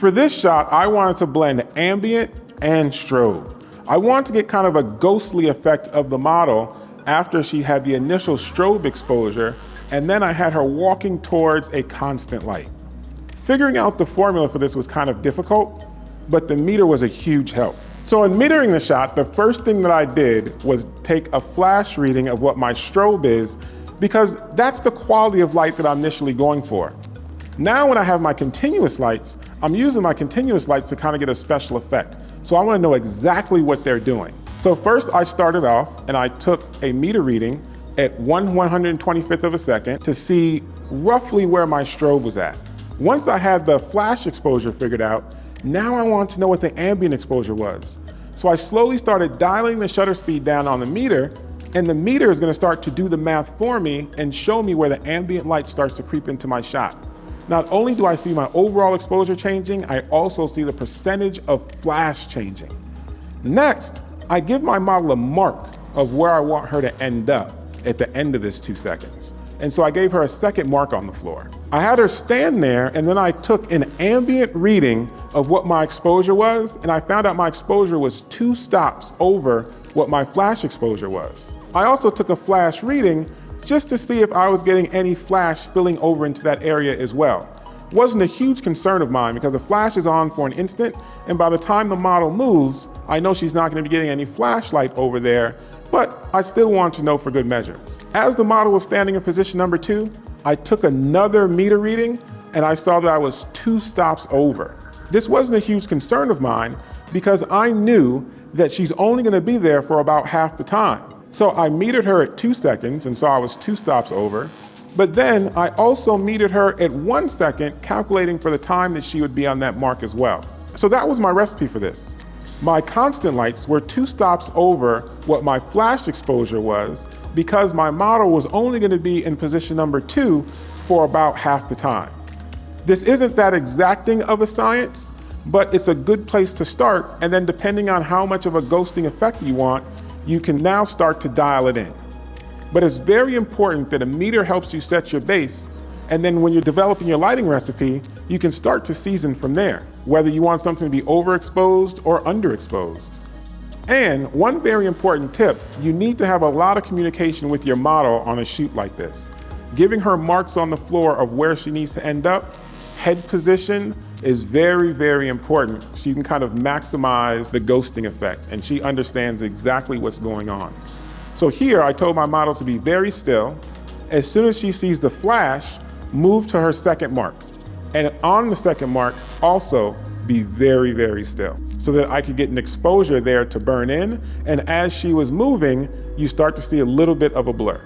For this shot, I wanted to blend ambient and strobe. I wanted to get kind of a ghostly effect of the model after she had the initial strobe exposure, and then I had her walking towards a constant light. Figuring out the formula for this was kind of difficult, but the meter was a huge help. So in metering the shot, the first thing that I did was take a flash reading of what my strobe is, because that's the quality of light that I'm initially going for. Now when I have my continuous lights, I'm using my continuous lights to kind of get a special effect. So I want to know exactly what they're doing. So first I started off and I took a meter reading at 1/125th of a second to see roughly where my strobe was at. Once I had the flash exposure figured out, now I wanted to know what the ambient exposure was. So I slowly started dialing the shutter speed down on the meter, and the meter is going to start to do the math for me and show me where the ambient light starts to creep into my shot. Not only do I see my overall exposure changing, I also see the percentage of flash changing. Next, I give my model a mark of where I want her to end up at the end of this 2 seconds. And so I gave her a second mark on the floor. I had her stand there, and then I took an ambient reading of what my exposure was, and I found out my exposure was 2 stops over what my flash exposure was. I also took a flash reading just to see if I was getting any flash spilling over into that area as well. Wasn't a huge concern of mine because the flash is on for an instant, and by the time the model moves, I know she's not going to be getting any flashlight over there, but I still want to know for good measure. As the model was standing in position number 2, I took another meter reading and I saw that I was 2 stops over. This wasn't a huge concern of mine because I knew that she's only going to be there for about half the time. So I metered her at 2 seconds and saw I was 2 stops over. But then I also metered her at 1 second, calculating for the time that she would be on that mark as well. So that was my recipe for this. My constant lights were 2 stops over what my flash exposure was, because my model was only going to be in position number 2 for about half the time. This isn't that exacting of a science, but it's a good place to start, and then depending on how much of a ghosting effect you want, you can now start to dial it in. But it's very important that a meter helps you set your base, and then when you're developing your lighting recipe, you can start to season from there, whether you want something to be overexposed or underexposed. And one very important tip, you need to have a lot of communication with your model on a shoot like this. Giving her marks on the floor of where she needs to end up, head position is very, very important so you can kind of maximize the ghosting effect and she understands exactly what's going on. So here I told my model to be very still. As soon as she sees the flash, move to her second mark. And on the second mark, also be very, very still so that I could get an exposure there to burn in. And as she was moving, you start to see a little bit of a blur.